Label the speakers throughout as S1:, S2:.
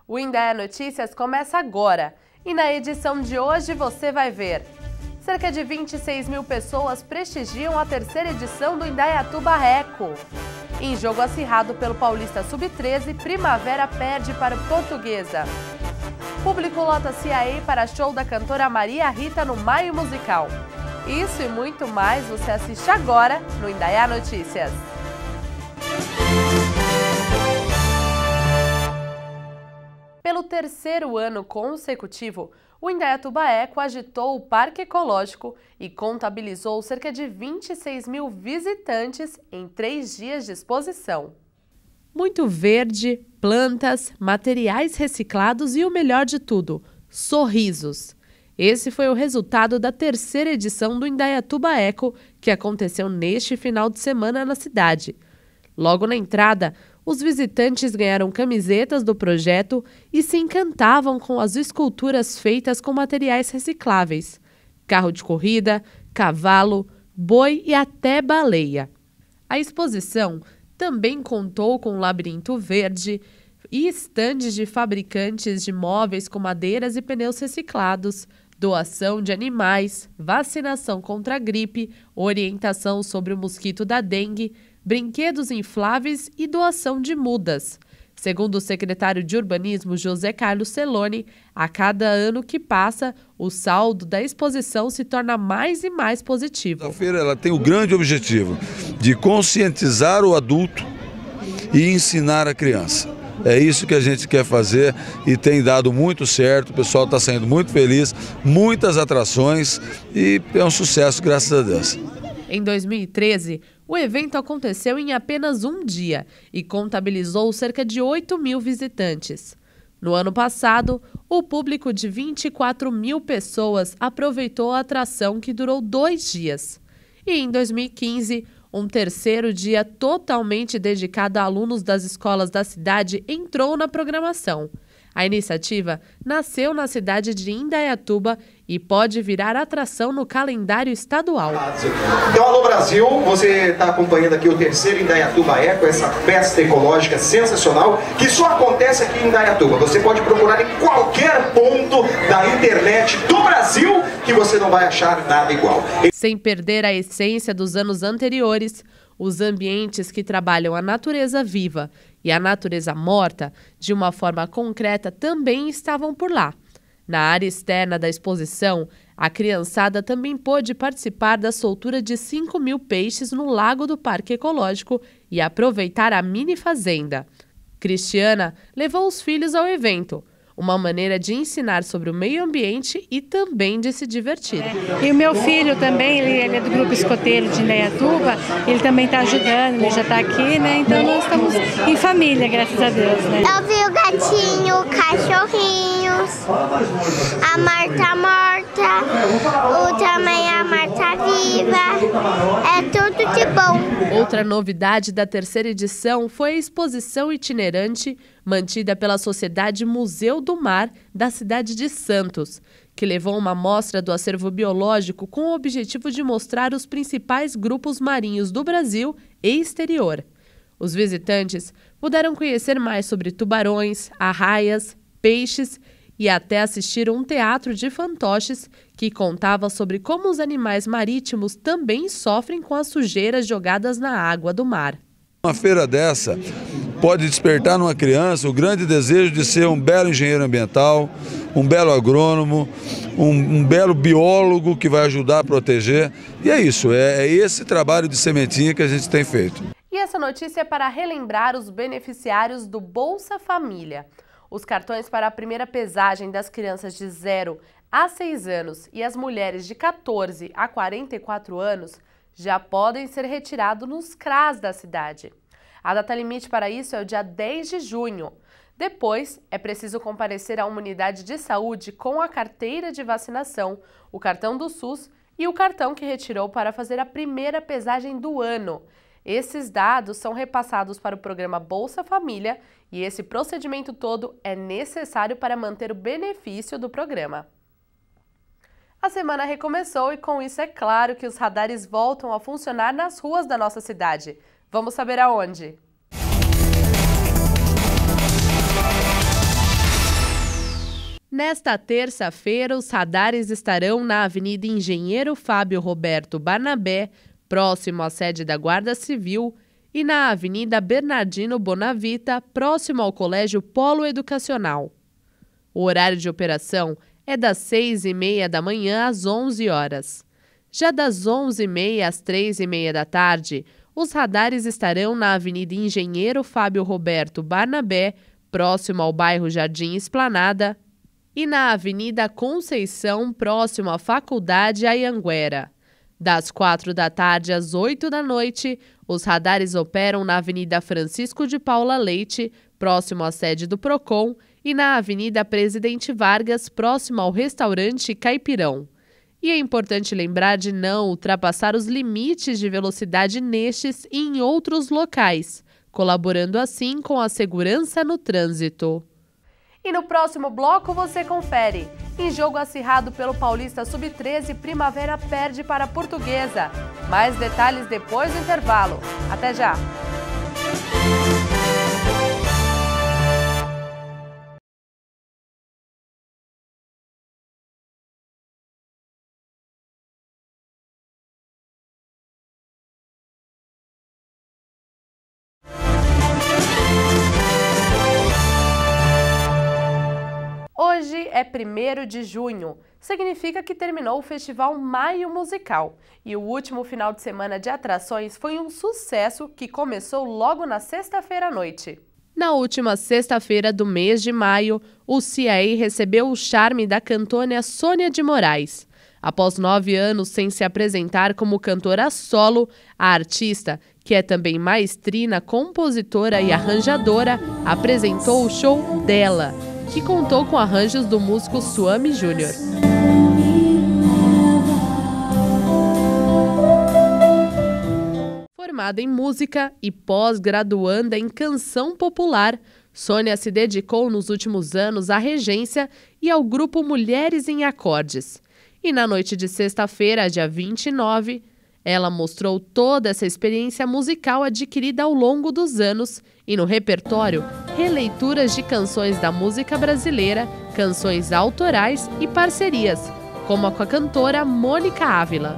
S1: O Indaiá Notícias começa agora e na edição de hoje você vai ver: cerca de 26 mil pessoas prestigiam a terceira edição do Indaiatuba Eco. Em jogo acirrado pelo Paulista Sub-13, Primavera perde para o Portuguesa. Público lota CIA para show da cantora Maria Rita no Maio Musical. Isso e muito mais você assiste agora no Indaiá Notícias. Pelo terceiro ano consecutivo, o Indaiatuba Eco agitou o Parque Ecológico e contabilizou cerca de 26 mil visitantes em 3 dias de exposição. Muito verde, plantas, materiais reciclados e o melhor de tudo, sorrisos. Esse foi o resultado da terceira edição do Indaiatuba Eco, que aconteceu neste final de semana na cidade. Logo na entrada, os visitantes ganharam camisetas do projeto e se encantavam com as esculturas feitas com materiais recicláveis: carro de corrida, cavalo, boi e até baleia. A exposição também contou com um labirinto verde e estandes de fabricantes de móveis com madeiras e pneus reciclados, doação de animais, vacinação contra a gripe, orientação sobre o mosquito da dengue, brinquedos infláveis e doação de mudas. Segundo o secretário de Urbanismo, José Carlos Celoni, a cada ano que passa, o saldo da exposição se torna mais e mais positivo.
S2: A feira ela tem o grande objetivo de conscientizar o adulto e ensinar a criança. É isso que a gente quer fazer e tem dado muito certo, o pessoal está saindo muito feliz, muitas atrações e é um sucesso, graças a Deus.
S1: Em 2013, o evento aconteceu em apenas um dia e contabilizou cerca de 8 mil visitantes. No ano passado, o público de 24 mil pessoas aproveitou a atração que durou 2 dias. E em 2015, um terceiro dia totalmente dedicado a alunos das escolas da cidade entrou na programação. A iniciativa nasceu na cidade de Indaiatuba e pode virar atração no calendário estadual.
S3: Então, alô Brasil, você está acompanhando aqui o terceiro Indaiatuba Eco, essa festa ecológica sensacional que só acontece aqui em Indaiatuba. Você pode procurar em qualquer ponto da internet do Brasil que você não vai achar nada igual.
S1: Sem perder a essência dos anos anteriores, os ambientes que trabalham a natureza viva e a natureza morta de uma forma concreta também estavam por lá. Na área externa da exposição, a criançada também pôde participar da soltura de 5 mil peixes no lago do Parque Ecológico e aproveitar a mini fazenda. Cristiana levou os filhos ao evento, uma maneira de ensinar sobre o meio ambiente e também de se divertir.
S4: E o meu filho também, ele é do grupo escoteiro de Indaiatuba, ele também está ajudando, ele já está aqui, né? Então nós estamos em família, graças a Deus, né?
S5: Eu vi o gatinho, cachorrinhos, a Marta morta, também a Marta viva, é tudo de bom.
S1: Outra novidade da terceira edição foi a exposição itinerante mantida pela Sociedade Museu do Mar da cidade de Santos, que levou uma amostra do acervo biológico com o objetivo de mostrar os principais grupos marinhos do Brasil e exterior. Os visitantes puderam conhecer mais sobre tubarões, arraias, peixes e até assistir um teatro de fantoches que contava sobre como os animais marítimos também sofrem com as sujeiras jogadas na água do mar.
S2: Uma feira dessa pode despertar numa criança o grande desejo de ser um belo engenheiro ambiental, um belo agrônomo, um belo biólogo que vai ajudar a proteger. E é isso, é esse trabalho de sementinha que a gente tem feito.
S1: E essa notícia é para relembrar os beneficiários do Bolsa Família. Os cartões para a primeira pesagem das crianças de 0 a 6 anos e as mulheres de 14 a 44 anos já podem ser retirados nos CRAS da cidade. A data limite para isso é o dia 10 de junho. Depois, é preciso comparecer a uma unidade de saúde com a carteira de vacinação, o cartão do SUS e o cartão que retirou para fazer a primeira pesagem do ano. Esses dados são repassados para o programa Bolsa Família e esse procedimento todo é necessário para manter o benefício do programa. A semana recomeçou e com isso é claro que os radares voltam a funcionar nas ruas da nossa cidade. Vamos saber aonde? Nesta terça-feira, os radares estarão na Avenida Engenheiro Fábio Roberto Barnabé, próximo à sede da Guarda Civil, e na Avenida Bernardino Bonavita, próximo ao Colégio Polo Educacional. O horário de operação é das 6h30 da manhã às 11 horas. Já das 11h30 às 3h30 da tarde, os radares estarão na Avenida Engenheiro Fábio Roberto Barnabé, próximo ao bairro Jardim Esplanada, e na Avenida Conceição, próximo à Faculdade Anhanguera. Das 4 da tarde às 8 da noite, os radares operam na Avenida Francisco de Paula Leite, próximo à sede do Procon, e na Avenida Presidente Vargas, próximo ao restaurante Caipirão. E é importante lembrar de não ultrapassar os limites de velocidade nestes e em outros locais, colaborando assim com a segurança no trânsito. E no próximo bloco você confere. Em jogo acirrado pelo Paulista Sub-13, Primavera perde para a Portuguesa. Mais detalhes depois do intervalo. Até já! Hoje é 1º de junho, significa que terminou o Festival Maio Musical e o último final de semana de atrações foi um sucesso que começou logo na sexta-feira à noite. Na última sexta-feira do mês de maio, o CIAE recebeu o charme da cantora Sônia de Moraes. Após 9 anos sem se apresentar como cantora solo, a artista, que é também maestrina, compositora e arranjadora, apresentou o show dela, que contou com arranjos do músico Suami Júnior. Formada em música e pós-graduanda em canção popular, Sônia se dedicou nos últimos anos à regência e ao grupo Mulheres em Acordes. E na noite de sexta-feira, dia 29, ela mostrou toda essa experiência musical adquirida ao longo dos anos e no repertório, releituras de canções da música brasileira, canções autorais e parcerias, como a com a cantora Mônica Ávila.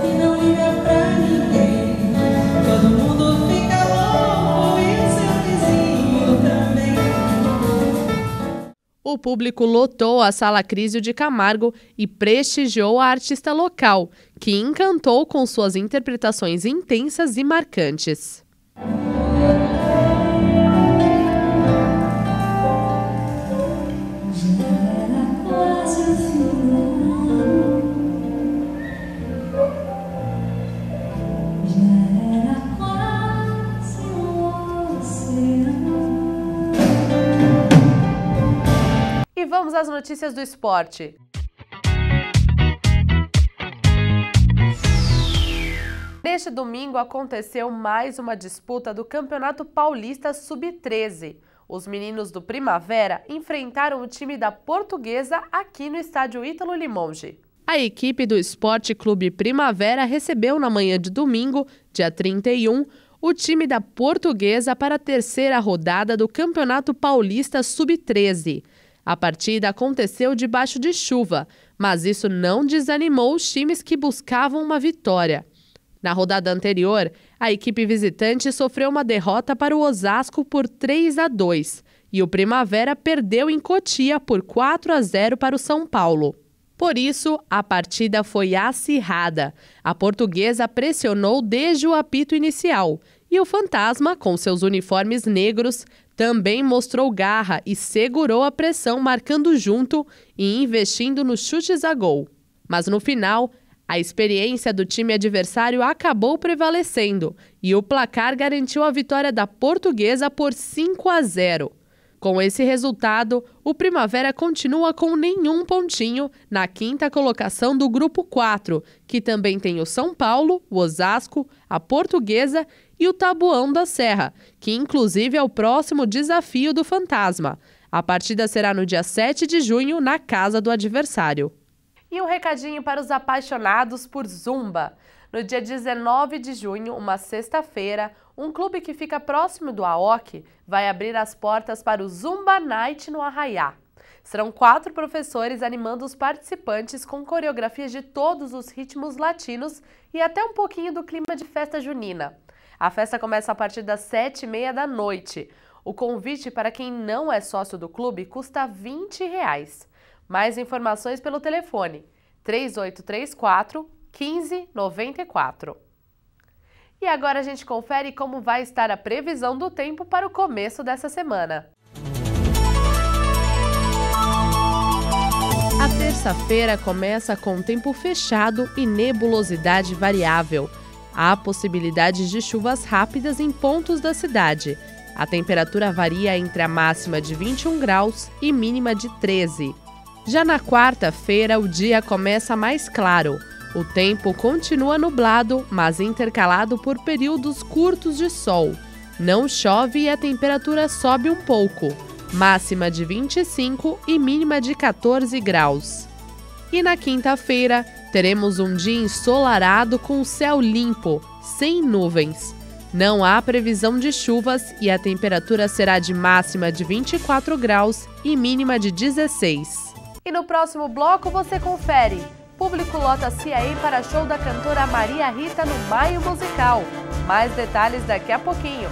S6: E não liga pra ninguém, todo mundo fica louco e o seu vizinho também.
S1: O público lotou a Sala Crísio de Camargo e prestigiou a artista local, que encantou com suas interpretações intensas e marcantes. E vamos às notícias do esporte. Neste domingo aconteceu mais uma disputa do Campeonato Paulista Sub-13. Os meninos do Primavera enfrentaram o time da Portuguesa aqui no estádio Ítalo Limonge. A equipe do Esporte Clube Primavera recebeu na manhã de domingo, dia 31, o time da Portuguesa para a terceira rodada do Campeonato Paulista Sub-13. A partida aconteceu debaixo de chuva, mas isso não desanimou os times que buscavam uma vitória. Na rodada anterior, a equipe visitante sofreu uma derrota para o Osasco por 3-2 e o Primavera perdeu em Cotia por 4-0 para o São Paulo. Por isso, a partida foi acirrada. A Portuguesa pressionou desde o apito inicial e o Fantasma, com seus uniformes negros, também mostrou garra e segurou a pressão, marcando junto e investindo nos chutes a gol. Mas no final, a experiência do time adversário acabou prevalecendo e o placar garantiu a vitória da Portuguesa por 5-0. Com esse resultado, o Primavera continua com nenhum pontinho na 5ª colocação do Grupo 4, que também tem o São Paulo, o Osasco, a Portuguesa e o Taboão da Serra, que inclusive é o próximo desafio do Fantasma. A partida será no dia 7 de junho, na casa do adversário. E um recadinho para os apaixonados por Zumba. No dia 19 de junho, uma sexta-feira, um clube que fica próximo do AOC vai abrir as portas para o Zumba Night no Arraiá. Serão 4 professores animando os participantes com coreografias de todos os ritmos latinos e até um pouquinho do clima de festa junina. A festa começa a partir das 7h30 da noite. O convite para quem não é sócio do clube custa R$ 20. Mais informações pelo telefone 3834 1594. E agora a gente confere como vai estar a previsão do tempo para o começo dessa semana. A terça-feira começa com tempo fechado e nebulosidade variável. Há possibilidades de chuvas rápidas em pontos da cidade. A temperatura varia entre a máxima de 21 graus e mínima de 13. Já na quarta-feira, o dia começa mais claro. O tempo continua nublado, mas intercalado por períodos curtos de sol. Não chove e a temperatura sobe um pouco. Máxima de 25 e mínima de 14 graus. E na quinta-feira, teremos um dia ensolarado com o céu limpo, sem nuvens. Não há previsão de chuvas e a temperatura será de máxima de 24 graus e mínima de 16. E no próximo bloco você confere. Público lota CIAA para show da cantora Maria Rita no Maio Musical. Mais detalhes daqui a pouquinho.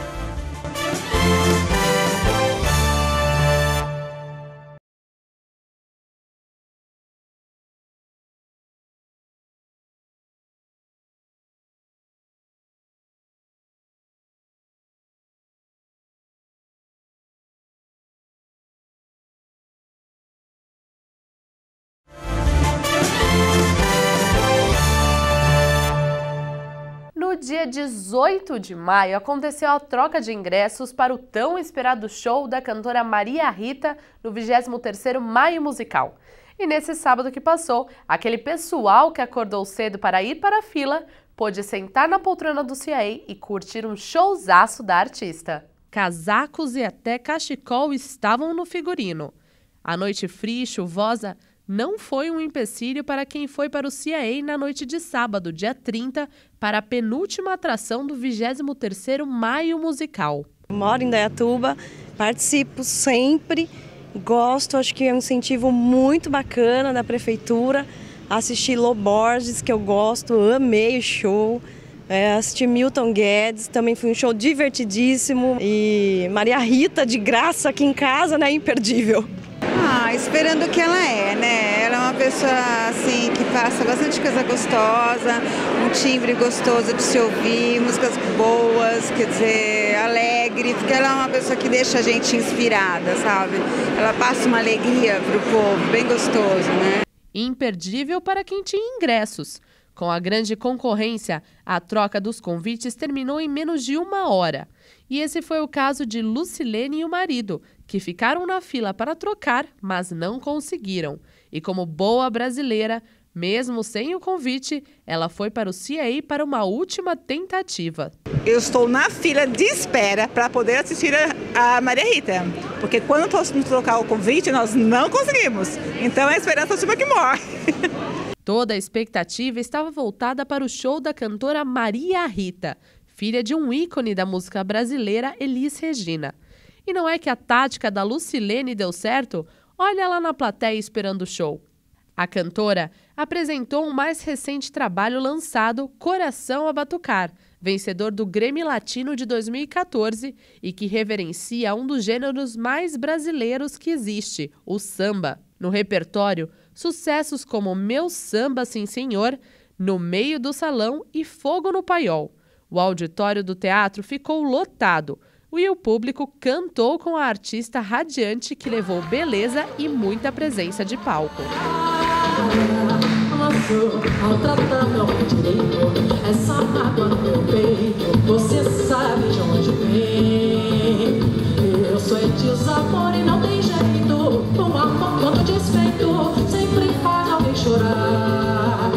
S1: No dia 18 de maio, aconteceu a troca de ingressos para o tão esperado show da cantora Maria Rita no 23º Maio Musical. E nesse sábado que passou, aquele pessoal que acordou cedo para ir para a fila pôde sentar na poltrona do CIAA e curtir um showzaço da artista. Casacos e até cachecol estavam no figurino. A noite fria e chuvosa não foi um empecilho para quem foi para o CIAA na noite de sábado, dia 30, para a penúltima atração do 23º Maio Musical.
S7: Eu moro em Indaiatuba, participo sempre, gosto, acho que é um incentivo muito bacana da prefeitura. Assisti Lô Borges, que eu gosto, amei o show. Assisti Milton Guedes, também foi um show divertidíssimo. E Maria Rita, de graça aqui em casa, né, imperdível.
S8: Esperando o que ela é, né? Ela é uma pessoa, assim, que passa bastante coisa gostosa, um timbre gostoso de se ouvir, músicas boas, quer dizer, alegre, porque ela é uma pessoa que deixa a gente inspirada, sabe? Ela passa uma alegria pro povo, bem gostoso, né?
S1: Imperdível para quem tinha ingressos. Com a grande concorrência, a troca dos convites terminou em menos de 1 hora. E esse foi o caso de Lucilene e o marido, que ficaram na fila para trocar, mas não conseguiram. E como boa brasileira, mesmo sem o convite, ela foi para o CIAA para uma última tentativa.
S8: Eu estou na fila de espera para poder assistir a Maria Rita, porque quando nós trocar o convite, nós não conseguimos. Então é a esperança última que morre.
S1: Toda a expectativa estava voltada para o show da cantora Maria Rita, filha de um ícone da música brasileira, Elis Regina. E não é que a tática da Lucilene deu certo? Olha lá na plateia esperando o show. A cantora apresentou um mais recente trabalho lançado, Coração a Batucar, vencedor do Grammy Latino de 2014 e que reverencia um dos gêneros mais brasileiros que existe, o samba. No repertório, sucessos como Meu Samba Sim Senhor, No Meio do Salão e Fogo no Paiol. O auditório do teatro ficou lotado e o público cantou com a artista radiante que levou beleza e muita presença de palco.
S6: Essa mágoa no meu peito, você sabe de onde vem. Eu sou de desamor e não tem jeito. Um amor todo desfeito sempre faz alguém chorar.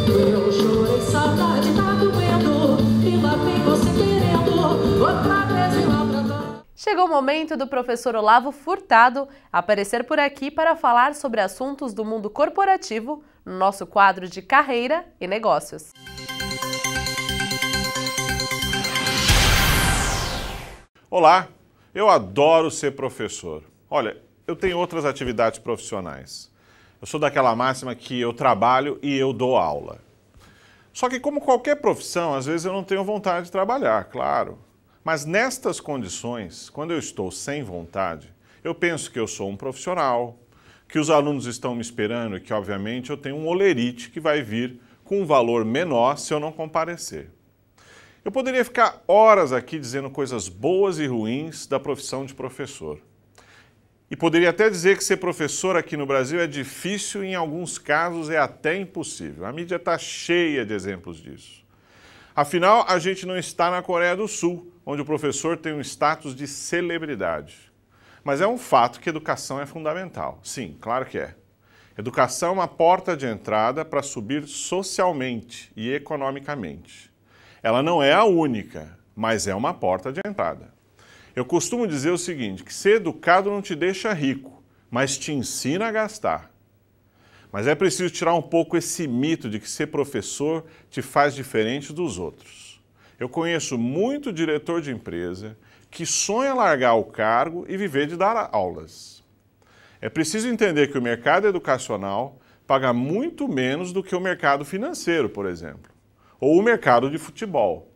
S6: Eu chorei, saudade tá doendo, e lá vem você querendo outra vez me maltratar.
S1: Chegou o momento do professor Olavo Furtado aparecer por aqui para falar sobre assuntos do mundo corporativo no nosso quadro de Carreira e Negócios.
S9: Olá, eu adoro ser professor. Olha, eu tenho outras atividades profissionais. Eu sou daquela máxima que eu trabalho e eu dou aula. Só que como qualquer profissão, às vezes eu não tenho vontade de trabalhar, claro. Mas nestas condições, quando eu estou sem vontade, eu penso que eu sou um profissional, que os alunos estão me esperando e que, obviamente, eu tenho um holerite que vai vir com um valor menor se eu não comparecer. Eu poderia ficar horas aqui dizendo coisas boas e ruins da profissão de professor. E poderia até dizer que ser professor aqui no Brasil é difícil e, em alguns casos, é até impossível. A mídia está cheia de exemplos disso. Afinal, a gente não está na Coreia do Sul, onde o professor tem um status de celebridade. Mas é um fato que educação é fundamental. Sim, claro que é. Educação é uma porta de entrada para subir socialmente e economicamente. Ela não é a única, mas é uma porta de entrada. Eu costumo dizer o seguinte, que ser educado não te deixa rico, mas te ensina a gastar. Mas é preciso tirar um pouco esse mito de que ser professor te faz diferente dos outros. Eu conheço muito diretor de empresa que sonha largar o cargo e viver de dar aulas. É preciso entender que o mercado educacional paga muito menos do que o mercado financeiro, por exemplo, ou o mercado de futebol.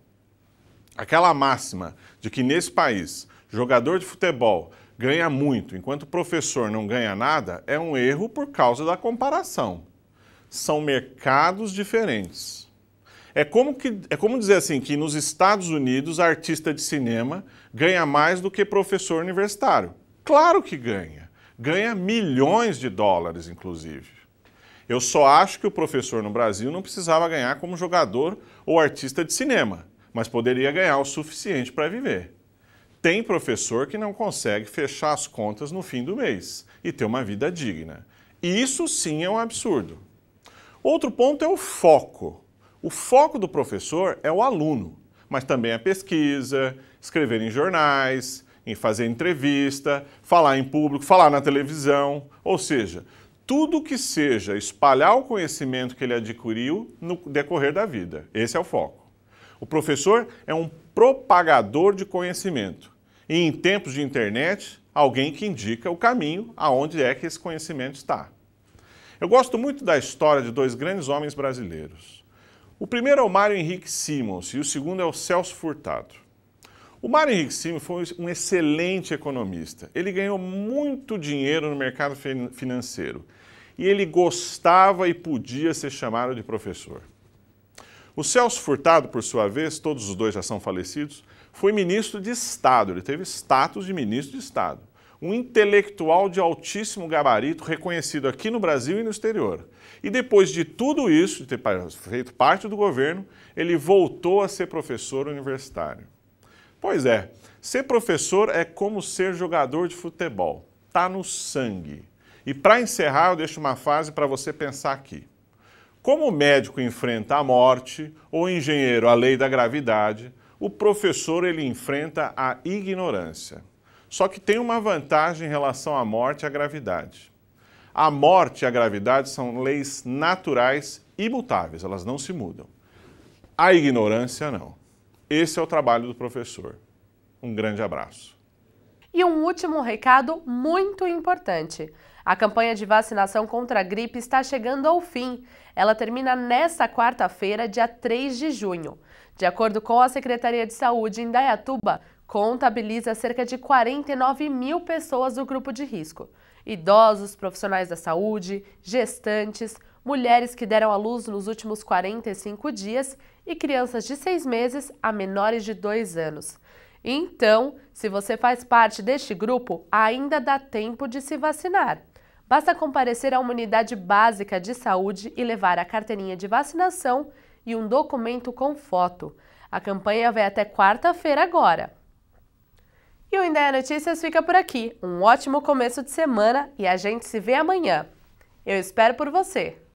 S9: Aquela máxima de que nesse país jogador de futebol ganha muito, enquanto o professor não ganha nada, é um erro por causa da comparação. São mercados diferentes. É como dizer assim, que nos Estados Unidos, artista de cinema ganha mais do que professor universitário. Claro que ganha. Ganha milhões de dólares, inclusive. Eu só acho que o professor no Brasil não precisava ganhar como jogador ou artista de cinema, mas poderia ganhar o suficiente para viver. Tem professor que não consegue fechar as contas no fim do mês e ter uma vida digna. E isso sim é um absurdo. Outro ponto é o foco. O foco do professor é o aluno, mas também a pesquisa, escrever em jornais, em fazer entrevista, falar em público, falar na televisão, ou seja, tudo que seja espalhar o conhecimento que ele adquiriu no decorrer da vida. Esse é o foco. O professor é um propagador de conhecimento e, em tempos de internet, alguém que indica o caminho aonde é que esse conhecimento está. Eu gosto muito da história de dois grandes homens brasileiros. O primeiro é o Mário Henrique Simons e o segundo é o Celso Furtado. O Mário Henrique Simons foi um excelente economista. Ele ganhou muito dinheiro no mercado financeiro e ele gostava e podia ser chamado de professor. O Celso Furtado, por sua vez, todos os dois já são falecidos, foi ministro de Estado, ele teve status de ministro de Estado. Um intelectual de altíssimo gabarito, reconhecido aqui no Brasil e no exterior. E depois de tudo isso, de ter feito parte do governo, ele voltou a ser professor universitário. Pois é, ser professor é como ser jogador de futebol, está no sangue. E para encerrar, eu deixo uma frase para você pensar aqui. Como o médico enfrenta a morte, ou o engenheiro a lei da gravidade, o professor ele enfrenta a ignorância. Só que tem uma vantagem em relação à morte e à gravidade. A morte e a gravidade são leis naturais imutáveis, elas não se mudam. A ignorância não. Esse é o trabalho do professor. Um grande abraço.
S1: E um último recado muito importante. A campanha de vacinação contra a gripe está chegando ao fim. Ela termina nesta quarta-feira, dia 3 de junho. De acordo com a Secretaria de Saúde, Indaiatuba contabiliza cerca de 49 mil pessoas do grupo de risco. Idosos, profissionais da saúde, gestantes, mulheres que deram à luz nos últimos 45 dias e crianças de 6 meses a menores de 2 anos. Então, se você faz parte deste grupo, ainda dá tempo de se vacinar. Basta comparecer a uma unidade básica de saúde e levar a carteirinha de vacinação e um documento com foto. A campanha vai até quarta-feira agora. E o Indaia Notícias fica por aqui. Um ótimo começo de semana e a gente se vê amanhã. Eu espero por você!